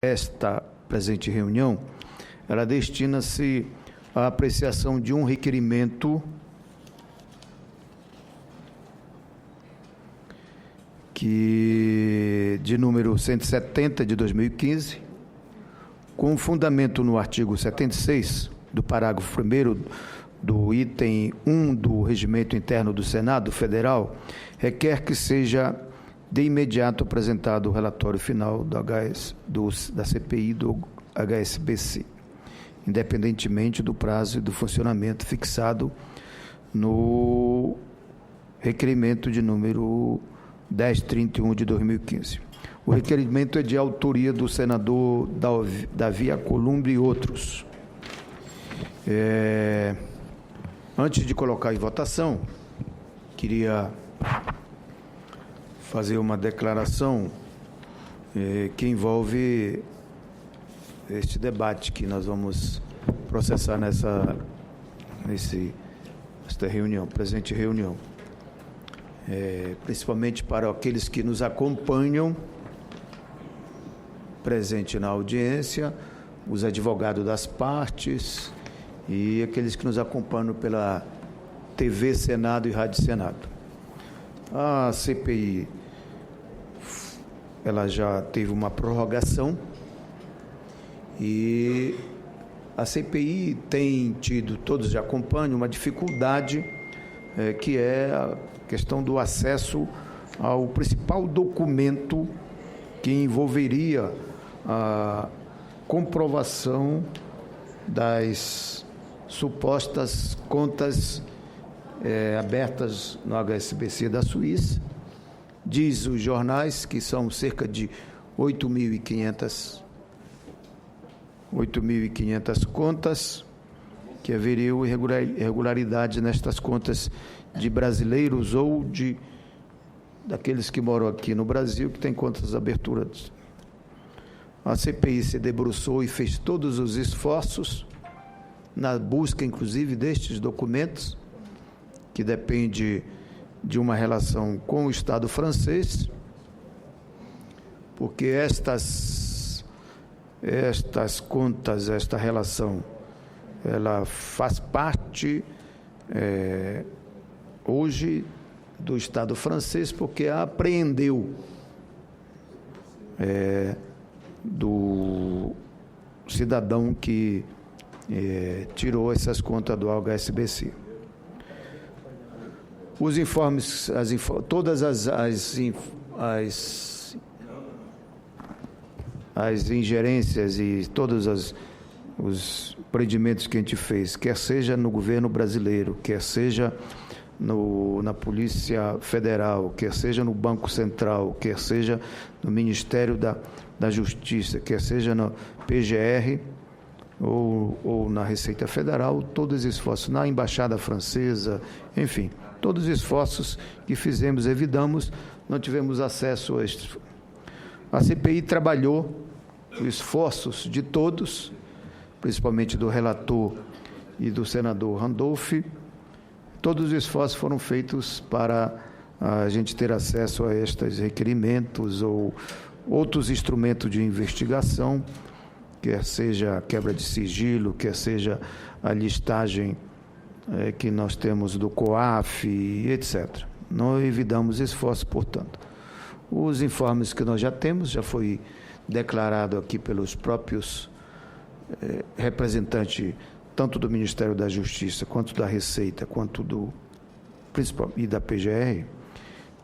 Esta presente reunião, ela destina-se à apreciação de um requerimento de número 170 de 2015, com fundamento no artigo 76 do parágrafo 1º do item 1 do Regimento Interno do Senado Federal, requer que seja de imediato apresentado o relatório final da CPI do HSBC, independentemente do prazo e do funcionamento fixado no requerimento de número 1031 de 2015. O requerimento é de autoria do senador Davi Alcolumbre e outros. Antes de colocar em votação, queria fazer uma declaração que envolve este debate que nós vamos processar nesta reunião, presente reunião. Principalmente para aqueles que nos acompanham presente na audiência, os advogados das partes e aqueles que nos acompanham pela TV Senado e Rádio Senado. A CPI, ela já teve uma prorrogação e a CPI tem tido, todos já acompanham, uma dificuldade que é a questão do acesso ao principal documento que envolveria a comprovação das supostas contas abertas no HSBC da Suíça. Diz os jornais que são cerca de 8.500 contas, que haveriam irregularidade nestas contas de brasileiros ou daqueles que moram aqui no Brasil, que têm contas aberturas. A CPI se debruçou e fez todos os esforços na busca, inclusive, destes documentos, que depende de uma relação com o Estado francês, porque estas contas, esta relação, ela faz parte hoje do Estado francês, porque a apreendeu do cidadão que tirou essas contas do HSBC. Os informes, todas as ingerências e todos os prendimentos que a gente fez, quer seja no governo brasileiro, quer seja na Polícia Federal, quer seja no Banco Central, quer seja no Ministério da Justiça, quer seja no PGR ou na Receita Federal, todos os esforços na Embaixada Francesa, enfim, todos os esforços que fizemos, evitamos, não tivemos acesso a este. A CPI trabalhou os esforços de todos, principalmente do relator e do senador Randolph. Todos os esforços foram feitos para a gente ter acesso a estes requerimentos ou outros instrumentos de investigação, quer seja a quebra de sigilo, quer seja a listagem que nós temos do COAF, etc. Não evitamos esforços, portanto. Os informes que nós já temos, já foi declarado aqui pelos próprios representantes, tanto do Ministério da Justiça, quanto da Receita, quanto do principal e da PGR,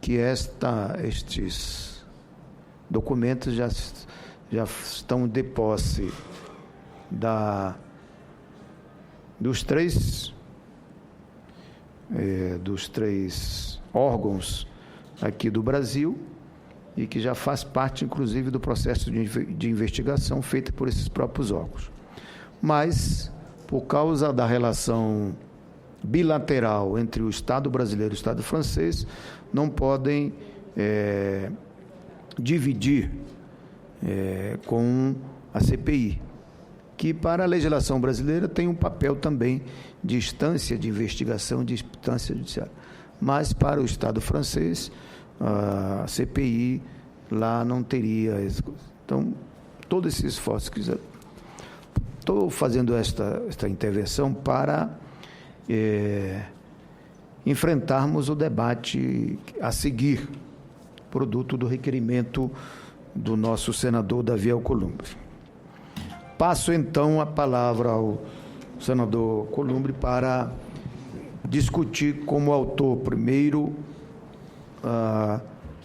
que estes documentos já estão de posse dos três órgãos aqui do Brasil e que já faz parte, inclusive, do processo de investigação feito por esses próprios órgãos. Mas, por causa da relação bilateral entre o Estado brasileiro e o Estado francês, não podem dividir com a CPI, que para a legislação brasileira tem um papel também de instância de investigação, de instância judiciária. Mas para o Estado francês, a CPI lá não teria. Então, todo esse esforço. Estou fazendo esta intervenção para enfrentarmos o debate a seguir, produto do requerimento do nosso senador Davi Alcolumbre. Passo, então, a palavra ao senador Alcolumbre para discutir como autor, primeiro,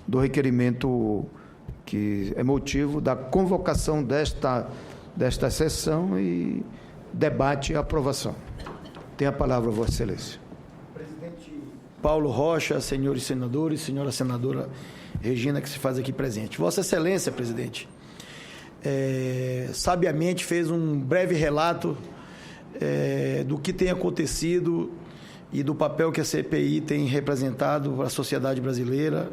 do requerimento que é motivo da convocação desta sessão e debate e aprovação. Tem a palavra, Vossa Excelência. Presidente Paulo Rocha, senhores senadores, senhora senadora Regina, que se faz aqui presente. Vossa Excelência, presidente, sabiamente fez um breve relato do que tem acontecido e do papel que a CPI tem representado para a sociedade brasileira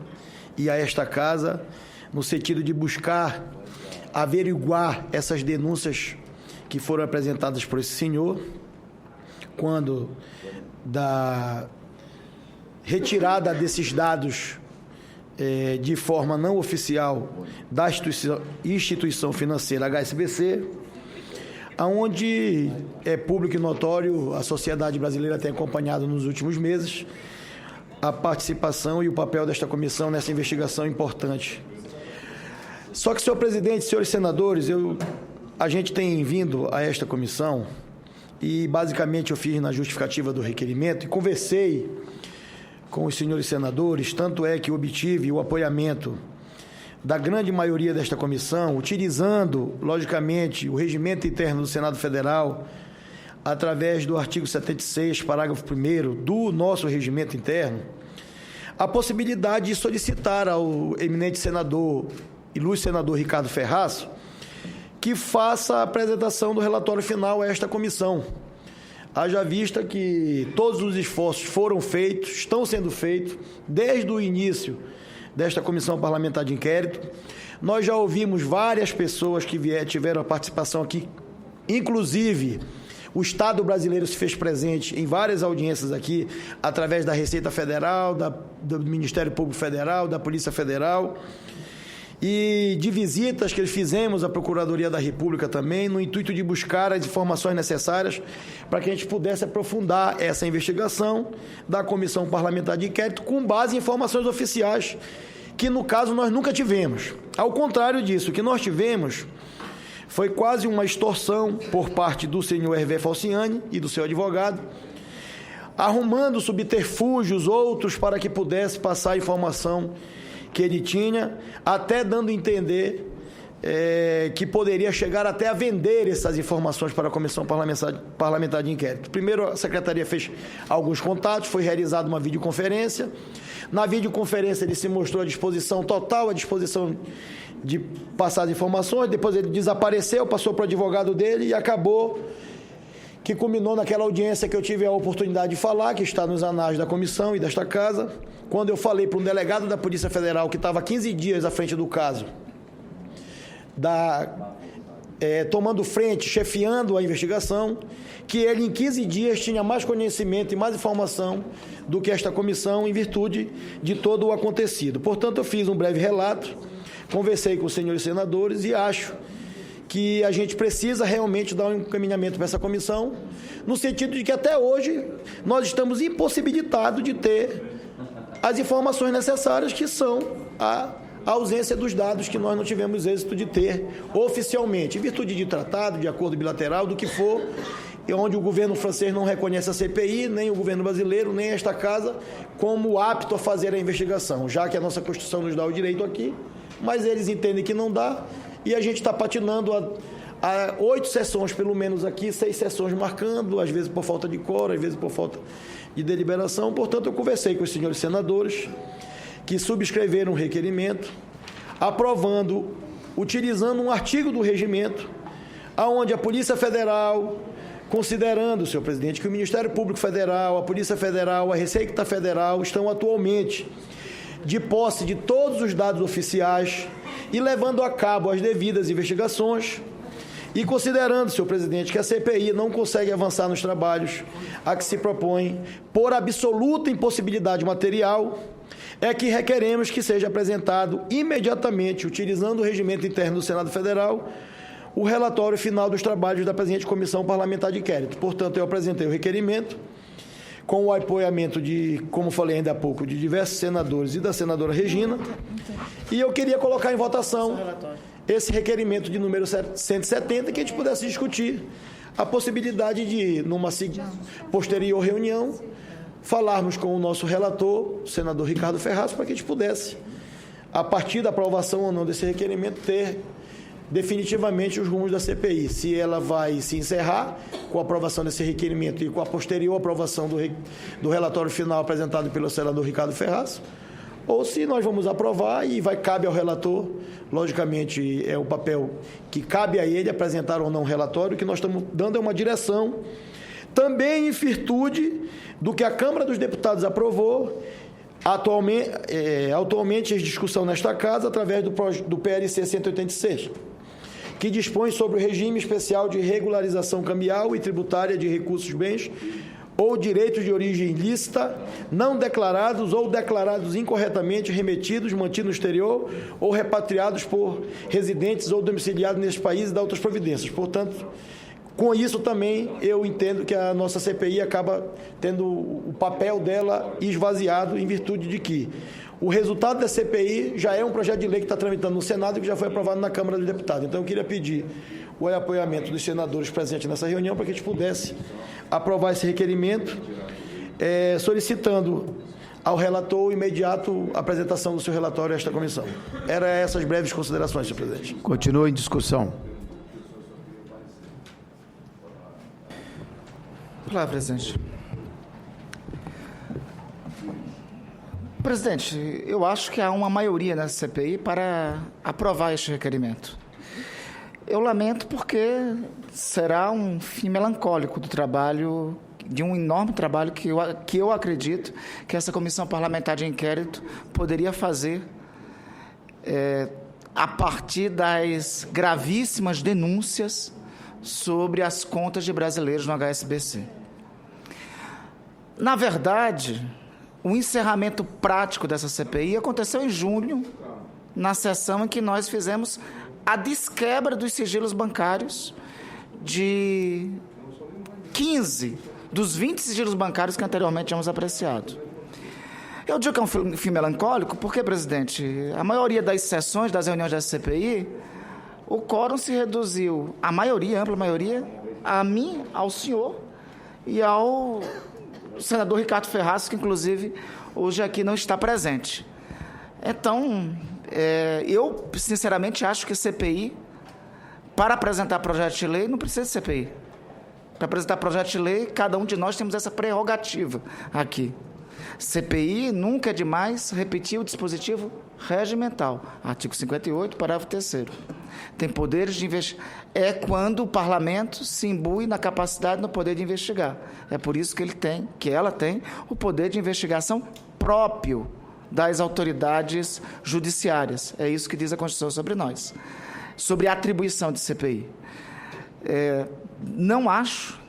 e a esta casa, no sentido de buscar averiguar essas denúncias que foram apresentadas por esse senhor, quando da retirada desses dados de forma não oficial da instituição financeira HSBC, aonde é público e notório, a sociedade brasileira tem acompanhado nos últimos meses a participação e o papel desta comissão nessa investigação importante. Só que, senhor presidente, senhores senadores, a gente tem vindo a esta comissão e, basicamente, eu fiz na justificativa do requerimento e conversei com os senhores senadores, tanto é que obtive o apoiamento da grande maioria desta comissão, utilizando, logicamente, o regimento interno do Senado Federal, através do artigo 76, parágrafo 1º do nosso regimento interno, a possibilidade de solicitar ao eminente senador, ilustre senador Ricardo Ferraz, que faça a apresentação do relatório final a esta comissão. Haja vista que todos os esforços foram feitos, estão sendo feitos, desde o início desta comissão parlamentar de inquérito. Nós já ouvimos várias pessoas que tiveram a participação aqui, inclusive o Estado brasileiro se fez presente em várias audiências aqui, através da Receita Federal, do Ministério Público Federal, da Polícia Federal, e de visitas que fizemos à Procuradoria da República também, no intuito de buscar as informações necessárias para que a gente pudesse aprofundar essa investigação da Comissão Parlamentar de Inquérito com base em informações oficiais, que no caso nós nunca tivemos. Ao contrário disso, o que nós tivemos foi quase uma extorsão por parte do senhor Hervé Falciani e do seu advogado, arrumando subterfúgios outros para que pudesse passar a informação que ele tinha, até dando a entender que poderia chegar até a vender essas informações para a Comissão Parlamentar de Inquérito. Primeiro, a Secretaria fez alguns contatos, foi realizada uma videoconferência. Na videoconferência, ele se mostrou à disposição total, à disposição de passar as informações. Depois ele desapareceu, passou para o advogado dele e acabou que culminou naquela audiência que eu tive a oportunidade de falar, que está nos anais da comissão e desta casa, quando eu falei para um delegado da Polícia Federal que estava 15 dias à frente do caso, tomando frente, chefiando a investigação, que ele em 15 dias tinha mais conhecimento e mais informação do que esta comissão em virtude de todo o acontecido. Portanto, eu fiz um breve relato, conversei com os senhores senadores e acho que a gente precisa realmente dar um encaminhamento para essa comissão, no sentido de que até hoje nós estamos impossibilitados de ter as informações necessárias, que são a ausência dos dados que nós não tivemos êxito de ter oficialmente, em virtude de tratado, de acordo bilateral, do que for, onde o governo francês não reconhece a CPI, nem o governo brasileiro, nem esta casa, como apto a fazer a investigação, já que a nossa Constituição nos dá o direito aqui, mas eles entendem que não dá, e a gente está patinando há 8 sessões, pelo menos aqui, 6 sessões marcando, às vezes por falta de quórum, às vezes por falta de deliberação. Portanto, eu conversei com os senhores senadores que subscreveram o requerimento, aprovando, utilizando um artigo do regimento, aonde a Polícia Federal, considerando, senhor presidente, que o Ministério Público Federal, a Polícia Federal, a Receita Federal estão atualmente de posse de todos os dados oficiais e levando a cabo as devidas investigações, e considerando, senhor presidente, que a CPI não consegue avançar nos trabalhos a que se propõe por absoluta impossibilidade material, é que requeremos que seja apresentado imediatamente, utilizando o regimento interno do Senado Federal, o relatório final dos trabalhos da presente Comissão Parlamentar de Inquérito. Portanto, eu apresentei o requerimento com o apoiamento de, como falei ainda há pouco, de diversos senadores e da senadora Regina, e eu queria colocar em votação esse requerimento de número 170, que a gente pudesse discutir a possibilidade de, numa posterior reunião, falarmos com o nosso relator, o senador Ricardo Ferraz, para que a gente pudesse, a partir da aprovação ou não desse requerimento, ter definitivamente os rumos da CPI. Se ela vai se encerrar com a aprovação desse requerimento e com a posterior aprovação do relatório final apresentado pelo senador Ricardo Ferraz, ou se nós vamos aprovar e cabe ao relator, logicamente é o papel que cabe a ele apresentar ou não o relatório, que nós estamos dando é uma direção, também em virtude do que a Câmara dos Deputados aprovou, atualmente em discussão nesta casa, através do PLC 186, que dispõe sobre o regime especial de regularização cambial e tributária de recursos, bens ou direitos de origem ilícita, não declarados ou declarados incorretamente, remetidos, mantidos no exterior ou repatriados por residentes ou domiciliados neste país e da outras providências. Portanto, com isso também eu entendo que a nossa CPI acaba tendo o papel dela esvaziado em virtude de que o resultado da CPI já é um projeto de lei que está tramitando no Senado e que já foi aprovado na Câmara dos Deputados. Então, eu queria pedir o apoiamento dos senadores presentes nessa reunião para que a gente pudesse aprovar esse requerimento, solicitando ao relator imediato a apresentação do seu relatório a esta comissão. Eram essas breves considerações, senhor presidente. Continua em discussão. Olá, presidente. Presidente, eu acho que há uma maioria nessa CPI para aprovar este requerimento. Eu lamento porque será um fim melancólico do trabalho, de um enorme trabalho que eu acredito que essa comissão parlamentar de inquérito poderia fazer a partir das gravíssimas denúncias sobre as contas de brasileiros no HSBC. Na verdade, o encerramento prático dessa CPI aconteceu em junho, na sessão em que nós fizemos a desquebra dos sigilos bancários de 15 dos 20 sigilos bancários que anteriormente tínhamos apreciado. Eu digo que é um fim melancólico porque, presidente, a maioria das sessões, das reuniões da CPI, o quórum se reduziu, a maioria, a ampla maioria, a mim, ao senhor e ao senador Ricardo Ferraz, que inclusive hoje aqui não está presente. Então, eu sinceramente acho que CPI, para apresentar projeto de lei, não precisa de CPI. Para apresentar projeto de lei, cada um de nós temos essa prerrogativa aqui. CPI nunca é demais repetir o dispositivo regimental, artigo 58, parágrafo 3º. Tem poderes de investigar. É quando o parlamento se imbui na capacidade, no poder de investigar. É por isso que ela tem o poder de investigação próprio das autoridades judiciárias. É isso que diz a Constituição sobre nós. Sobre a atribuição de CPI. Não acho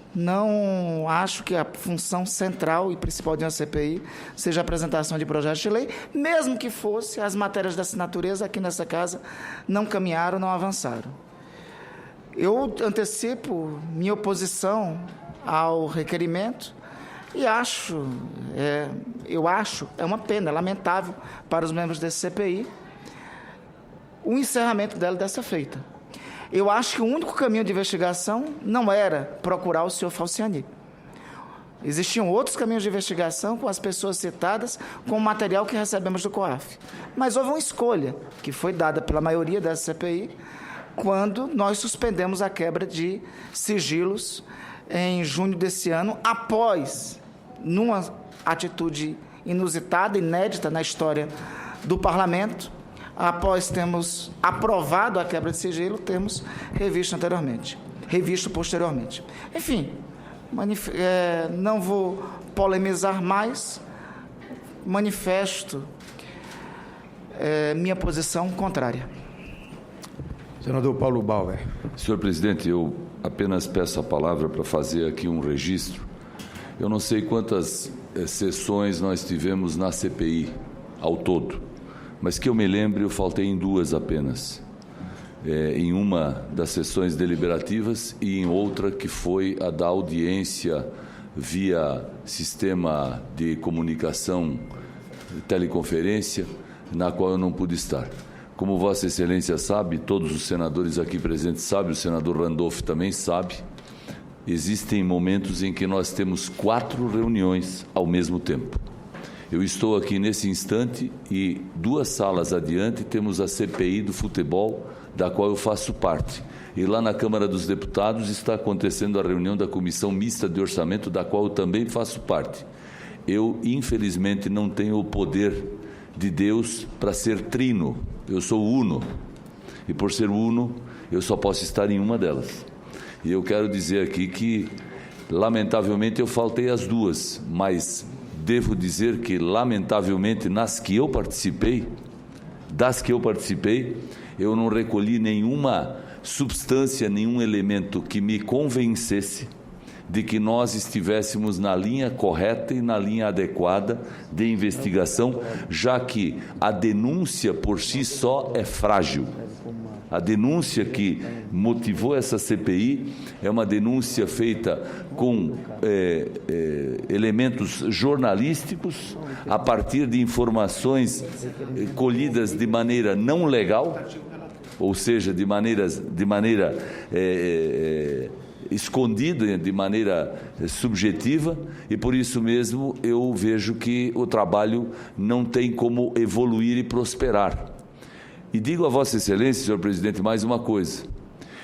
que a função central e principal de uma CPI seja a apresentação de projetos de lei, mesmo que fosse, as matérias dessa natureza aqui nessa casa não caminharam, não avançaram. Eu antecipo minha oposição ao requerimento e é uma pena, é lamentável para os membros desse CPI o encerramento dela dessa feita. Eu acho que o único caminho de investigação não era procurar o senhor Falciani. Existiam outros caminhos de investigação com as pessoas citadas, com o material que recebemos do COAF. Mas houve uma escolha, que foi dada pela maioria da CPI, quando nós suspendemos a quebra de sigilos em junho desse ano, após, numa atitude inusitada, inédita na história do Parlamento, após termos aprovado a quebra de sigilo, termos revisto posteriormente. Enfim, não vou polemizar mais, manifesto minha posição contrária. Senador Paulo Bauer. Senhor presidente, eu apenas peço a palavra para fazer aqui um registro. Eu não sei quantas sessões nós tivemos na CPI ao todo, mas que eu me lembre, eu faltei em 2 apenas. em uma das sessões deliberativas e em outra que foi a da audiência via sistema de comunicação, teleconferência, na qual eu não pude estar. Como Vossa Excelência sabe, todos os senadores aqui presentes sabem, o senador Randolph também sabe, existem momentos em que nós temos 4 reuniões ao mesmo tempo. Eu estou aqui nesse instante e 2 salas adiante temos a CPI do futebol, da qual eu faço parte. E lá na Câmara dos Deputados está acontecendo a reunião da Comissão Mista de Orçamento, da qual eu também faço parte. Eu, infelizmente, não tenho o poder de Deus para ser trino. Eu sou uno. E por ser uno, eu só posso estar em uma delas. E eu quero dizer aqui que, lamentavelmente, eu faltei às 2, mas devo dizer que, lamentavelmente, das que eu participei, eu não recolhi nenhuma substância, nenhum elemento que me convencesse de que nós estivéssemos na linha correta e na linha adequada de investigação, já que a denúncia por si só é frágil. A denúncia que motivou essa CPI é uma denúncia feita com elementos jornalísticos, a partir de informações colhidas de maneira não legal, ou seja, de maneira escondida, de maneira subjetiva, e por isso mesmo eu vejo que o trabalho não tem como evoluir e prosperar. E digo a Vossa Excelência, senhor presidente, mais uma coisa.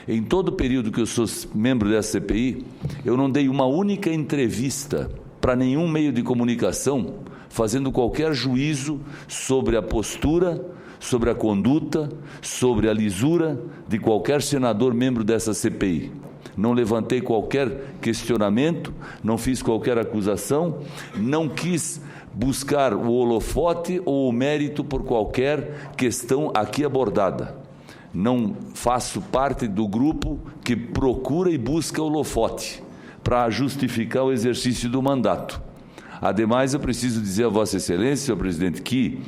Em todo o período que eu sou membro dessa CPI, eu não dei uma única entrevista para nenhum meio de comunicação fazendo qualquer juízo sobre a postura, sobre a conduta, sobre a lisura de qualquer senador membro dessa CPI. Não levantei qualquer questionamento, não fiz qualquer acusação, não quis buscar o holofote ou o mérito por qualquer questão aqui abordada. Não faço parte do grupo que procura e busca holofote para justificar o exercício do mandato. Ademais, eu preciso dizer a Vossa Excelência, senhor presidente, que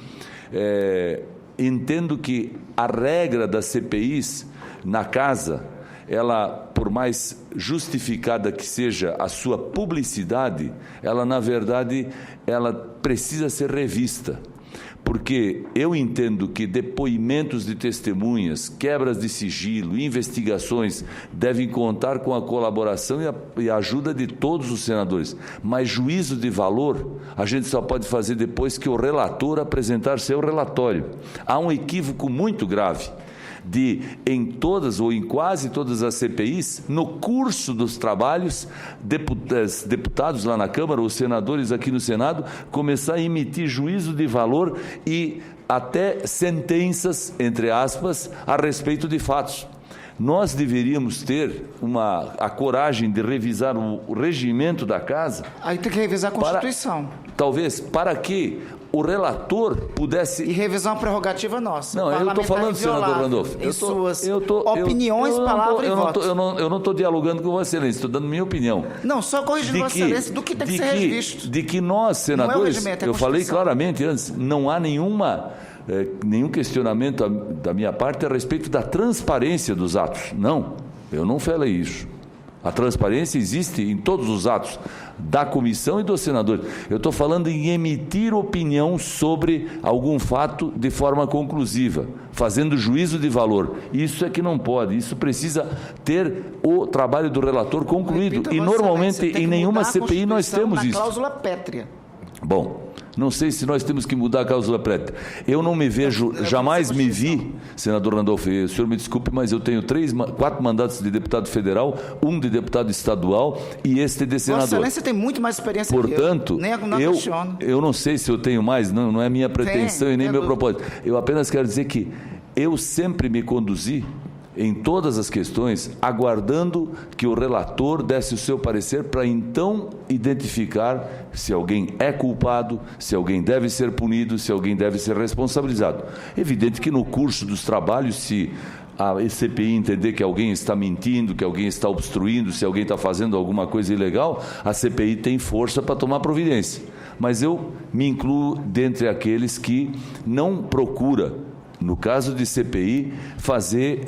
entendo que a regra das CPIs na casa, ela, por mais justificada que seja a sua publicidade, ela, na verdade, ela precisa ser revista. Porque eu entendo que depoimentos de testemunhas, quebras de sigilo, investigações devem contar com a colaboração e a ajuda de todos os senadores. Mas juízo de valor a gente só pode fazer depois que o relator apresentar seu relatório. Há um equívoco muito grave de, em todas ou em quase todas as CPIs, no curso dos trabalhos, deputados lá na Câmara, os senadores aqui no Senado, começar a emitir juízo de valor e até sentenças, entre aspas, a respeito de fatos. Nós deveríamos ter a coragem de revisar o regimento da Casa. Aí tem que revisar a Constituição. Talvez para que o relator pudesse... E revisar uma prerrogativa nossa. Não, eu estou falando, senador Randolph. Em suas opiniões, palavras e votos. Eu não estou dialogando com Vossa Excelência, estou dando minha opinião. Não, só corrigindo Vossa Excelência do que tem que ser revisto. De que nós, senadores, eu falei claramente antes, não há nenhum questionamento da minha parte a respeito da transparência dos atos. Não, eu não falei isso. A transparência existe em todos os atos da comissão e dos senadores. Eu estou falando em emitir opinião sobre algum fato de forma conclusiva, fazendo juízo de valor. Isso é que não pode, isso precisa ter o trabalho do relator concluído. E normalmente em nenhuma CPI nós temos isso. Cláusula pétrea. Bom, não sei se nós temos que mudar a cláusula pétrea. Eu não me vejo, jamais me vi, senador Randolph, o senhor me desculpe, mas eu tenho 4 mandatos de deputado federal, 1 de deputado estadual e este de senador. Vossa Excelência tem muito mais experiência Portanto, que eu. Eu não sei se eu tenho mais, não é minha pretensão e nem meu propósito. Eu apenas quero dizer que eu sempre me conduzi em todas as questões, aguardando que o relator desse o seu parecer para então identificar se alguém é culpado, se alguém deve ser punido, se alguém deve ser responsabilizado. Evidente que no curso dos trabalhos, se a CPI entender que alguém está mentindo, que alguém está obstruindo, se alguém está fazendo alguma coisa ilegal, a CPI tem força para tomar providência. Mas eu me incluo dentre aqueles que não procura no caso de CPI, fazer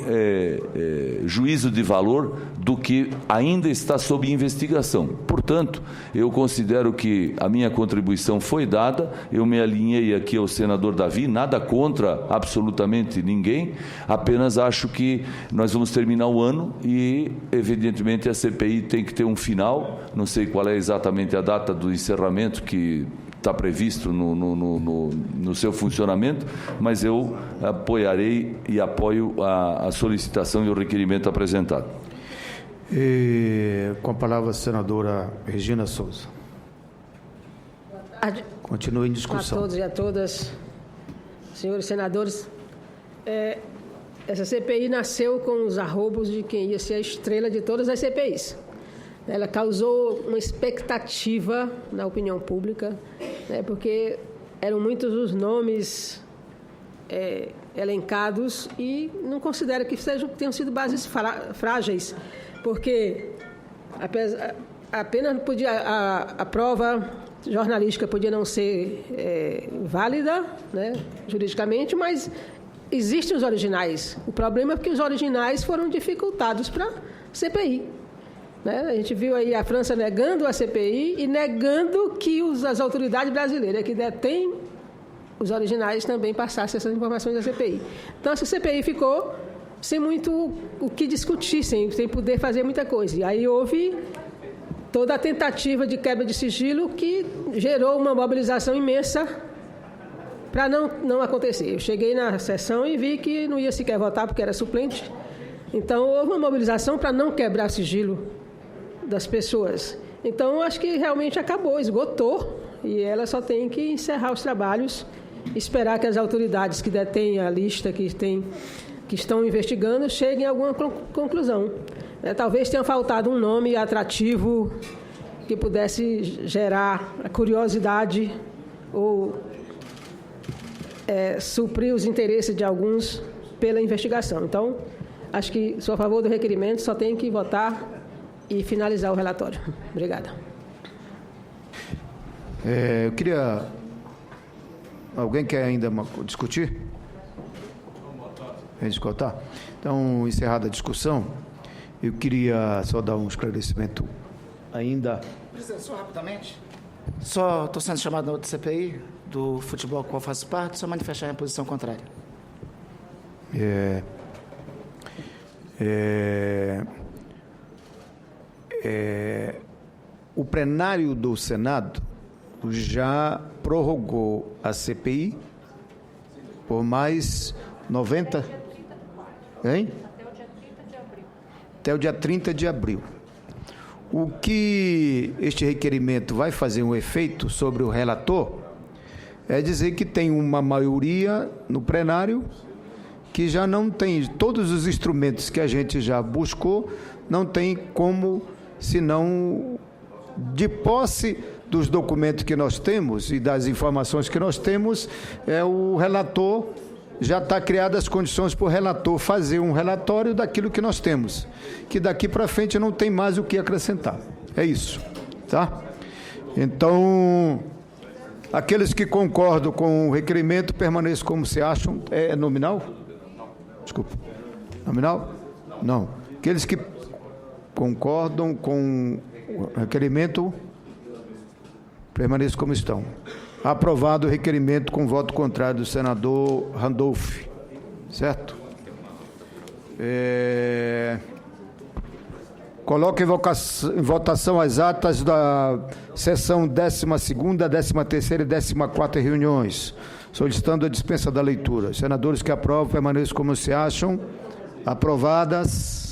juízo de valor do que ainda está sob investigação. Portanto, eu considero que a minha contribuição foi dada, eu me alinhei aqui ao senador Davi, nada contra absolutamente ninguém, apenas acho que nós vamos terminar o ano e, evidentemente, a CPI tem que ter um final, não sei qual é exatamente a data do encerramento que está previsto no seu funcionamento, mas eu apoiarei e apoio a solicitação e o requerimento apresentado. Com a palavra a senadora Regina Souza. Boa tarde. Continue em discussão. A todos e a todas, senhores senadores. Essa CPI nasceu com os arroubos de quem ia ser a estrela de todas as CPIs. Ela causou uma expectativa na opinião pública, né, porque eram muitos os nomes elencados e não considero que tenham sido bases frágeis, porque apenas a prova jornalística podia não ser válida, né, juridicamente, mas existem os originais. O problema é que os originais foram dificultados para a CPI. A gente viu aí a França negando a CPI e negando que as autoridades brasileiras que detêm os originais também passassem essas informações da CPI. Então, essa CPI ficou sem muito o que discutir, sem poder fazer muita coisa. E aí houve toda a tentativa de quebra de sigilo que gerou uma mobilização imensa para não acontecer. Eu cheguei na sessão e vi que não ia sequer votar porque era suplente. Então, houve uma mobilização para não quebrar sigilo das pessoas. Então, acho que realmente acabou, esgotou, e ela só tem que encerrar os trabalhos, esperar que as autoridades que detêm a lista, que estão investigando, cheguem a alguma conclusão. Talvez tenha faltado um nome atrativo que pudesse gerar a curiosidade ou suprir os interesses de alguns pela investigação. Então, acho que sou a favor do requerimento, só tem que votar e finalizar o relatório. Obrigada. Eu queria... Alguém quer ainda discutir? Escutar? Então, encerrada a discussão, eu queria só dar um esclarecimento ainda. Presidente, só rapidamente. Só estou sendo chamado na outra CPI do futebol com qual faço parte, só manifestar minha posição contrária. O plenário do Senado já prorrogou a CPI por mais 90... Hein? Até o dia 30 de abril. O que este requerimento vai fazer um efeito sobre o relator é dizer que tem uma maioria no plenário que já não tem todos os instrumentos que a gente já buscou, não tem como, senão, de posse dos documentos que nós temos e das informações que nós temos, o relator, já está criadas as condições para o relator fazer um relatório daquilo que nós temos, que daqui para frente não tem mais o que acrescentar. É isso, tá? Então, aqueles que concordam com o requerimento permaneçam como se acham. É nominal? Desculpa. Nominal? Não. Aqueles que concordam com o requerimento permaneçam como estão. Aprovado o requerimento com voto contrário do senador Randolph. Certo? Coloco em votação as atas da sessão 12ª, 13ª e 14ª reuniões, solicitando a dispensa da leitura. Senadores que aprovam, permaneçam como se acham. Aprovadas.